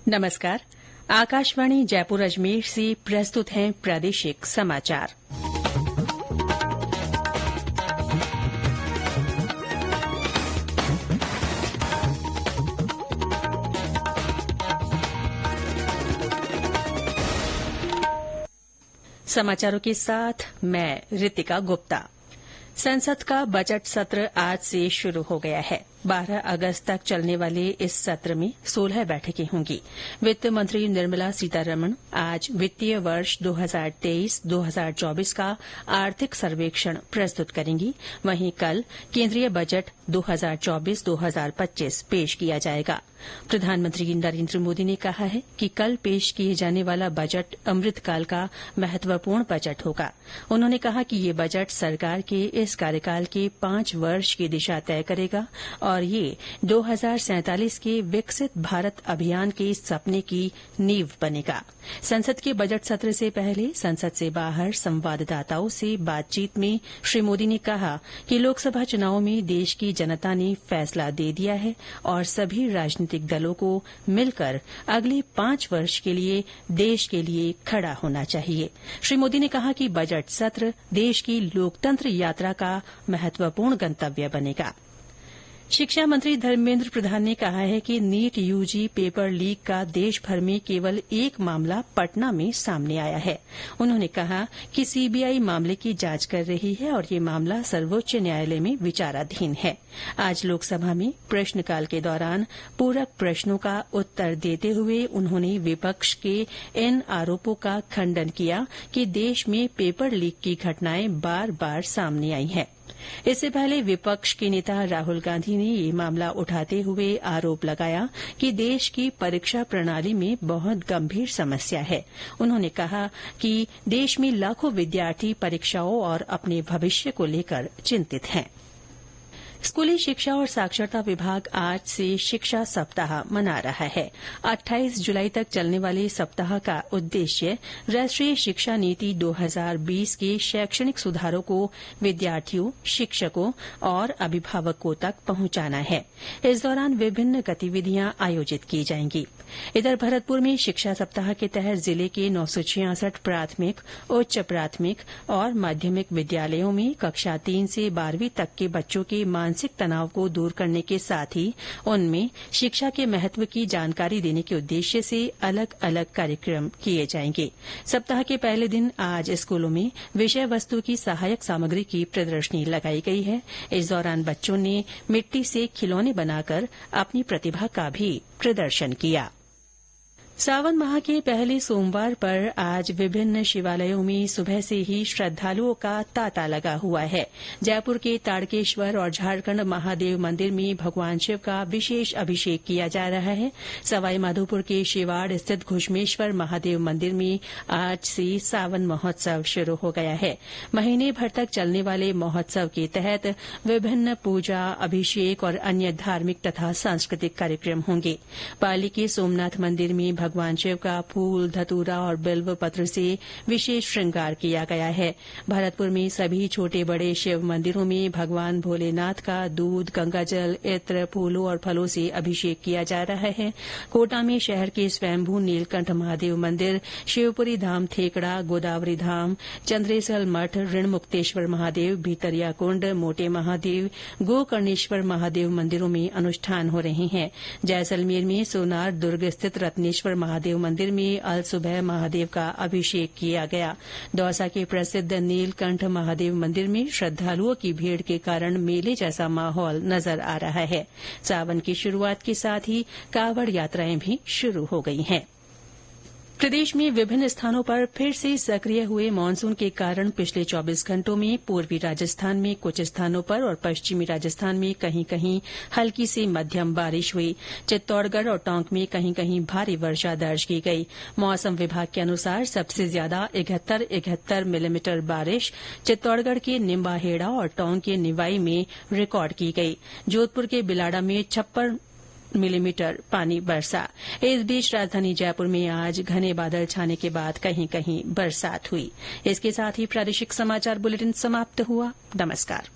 नमस्कार। आकाशवाणी जयपुर अजमेर से प्रस्तुत हैं प्रादेशिक समाचार। समाचारों के साथ मैं रितिका गुप्ता। संसद का बजट सत्र आज से शुरू हो गया है। 12 अगस्त तक चलने वाले इस सत्र में 16 बैठकें होंगी। वित्त मंत्री निर्मला सीतारमण आज वित्तीय वर्ष 2023-2024 का आर्थिक सर्वेक्षण प्रस्तुत करेंगी। वहीं कल केंद्रीय बजट 2024-2025 पेश किया जाएगा। प्रधानमंत्री नरेंद्र मोदी ने कहा है कि कल पेश किए जाने वाला बजट अमृतकाल का महत्वपूर्ण बजट होगा। उन्होंने कहा कि ये बजट सरकार के इस कार्यकाल के 5 वर्ष की दिशा तय करेगा और ये 2047 के विकसित भारत अभियान के सपने की नींव बनेगा। संसद के बजट सत्र से पहले संसद से बाहर संवाददाताओं से बातचीत में श्री मोदी ने कहा कि लोकसभा चुनावों में देश की जनता ने फैसला दे दिया है और सभी राजनीतिक दलों को मिलकर अगले 5 वर्ष के लिए देश के लिए खड़ा होना चाहिए। श्री मोदी ने कहा कि बजट सत्र देश की लोकतंत्र यात्रा का महत्वपूर्ण गंतव्य बनेगा। शिक्षा मंत्री धर्मेंद्र प्रधान ने कहा है कि नीट यूजी पेपर लीक का देशभर में केवल एक मामला पटना में सामने आया है। उन्होंने कहा कि सीबीआई मामले की जांच कर रही है और ये मामला सर्वोच्च न्यायालय में विचाराधीन है। आज लोकसभा में प्रश्नकाल के दौरान पूरक प्रश्नों का उत्तर देते हुए उन्होंने विपक्ष के इन आरोपों का खंडन किया कि देश में पेपर लीक की घटनाएं बार बार सामने आई हैं। इससे पहले विपक्ष के नेता राहुल गांधी ने ये मामला उठाते हुए आरोप लगाया कि देश की परीक्षा प्रणाली में बहुत गंभीर समस्या है। उन्होंने कहा कि देश में लाखों विद्यार्थी परीक्षाओं और अपने भविष्य को लेकर चिंतित हैं। स्कूली शिक्षा और साक्षरता विभाग आज से शिक्षा सप्ताह मना रहा है। 28 जुलाई तक चलने वाले सप्ताह का उद्देश्य राष्ट्रीय शिक्षा नीति 2020 के शैक्षणिक सुधारों को विद्यार्थियों, शिक्षकों और अभिभावकों तक पहुंचाना है। इस दौरान विभिन्न गतिविधियां आयोजित की जाएंगी। इधर भरतपुर में शिक्षा सप्ताह के तहत जिले के 966 प्राथमिक, उच्च प्राथमिक और माध्यमिक विद्यालयों में कक्षा 3 से 12वीं तक के बच्चों के मानसिक तनाव को दूर करने के साथ ही उनमें शिक्षा के महत्व की जानकारी देने के उद्देश्य से अलग अलग कार्यक्रम किए जाएंगे। सप्ताह के पहले दिन आज स्कूलों में विषय वस्तु की सहायक सामग्री की प्रदर्शनी लगाई गई है। इस दौरान बच्चों ने मिट्टी से खिलौने बनाकर अपनी प्रतिभा का भी प्रदर्शन किया। सावन माह के पहले सोमवार पर आज विभिन्न शिवालयों में सुबह से ही श्रद्धालुओं का तांता लगा हुआ है। जयपुर के ताड़केश्वर और झारखंड महादेव मंदिर में भगवान शिव का विशेष अभिषेक किया जा रहा है। सवाईमाधोपुर के शिवाड़ स्थित घुश्मेश्वर महादेव मंदिर में आज से सावन महोत्सव शुरू हो गया है। महीने भर तक चलने वाले महोत्सव के तहत विभिन्न पूजा, अभिषेक और अन्य धार्मिक तथा सांस्कृतिक कार्यक्रम होंगे। पाली के सोमनाथ मंदिर में भगवान शिव का फूल, धतूरा और बिल्व पत्र से विशेष श्रृंगार किया गया है। भरतपुर में सभी छोटे बड़े शिव मंदिरों में भगवान भोलेनाथ का दूध, गंगाजल, इत्र, फूलों और फलों से अभिषेक किया जा रहा है। कोटा में शहर के स्वयंभू नीलकंठ महादेव मंदिर, शिवपुरी धाम थेकड़ा, गोदावरी धाम, चंद्रेसल मठ, ऋण मुक्तेश्वर महादेव, भीतरिया कुंड, मोटे महादेव, गोकर्णेश्वर महादेव मंदिरों में अनुष्ठान हो रहे हैं। जैसलमेर में सोनार दुर्ग स्थित रत्नेश्वर महादेव मंदिर में अल सुबह महादेव का अभिषेक किया गया। दौसा के प्रसिद्ध नीलकंठ महादेव मंदिर में श्रद्धालुओं की भीड़ के कारण मेले जैसा माहौल नजर आ रहा है। सावन की शुरुआत के साथ ही कावड़ यात्राएं भी शुरू हो गई हैं। प्रदेश में विभिन्न स्थानों पर फिर से सक्रिय हुए मानसून के कारण पिछले 24 घंटों में पूर्वी राजस्थान में कुछ स्थानों पर और पश्चिमी राजस्थान में कहीं कहीं हल्की से मध्यम बारिश हुई। चित्तौड़गढ़ और टोंक में कहीं कहीं भारी वर्षा दर्ज की गई। मौसम विभाग के अनुसार सबसे ज्यादा 71 मिलीमीटर बारिश चित्तौड़गढ़ के निम्बाहेड़ा और टोंक के निवाई में रिकॉर्ड की गई। जोधपुर के बिलाड़ा में 56 मिलीमीटर पानी बरसा। इस बीच राजधानी जयपुर में आज घने बादल छाने के बाद कहीं कहीं बरसात हुई। इसके साथ ही प्रादेशिक समाचार बुलेटिन समाप्त हुआ। नमस्कार।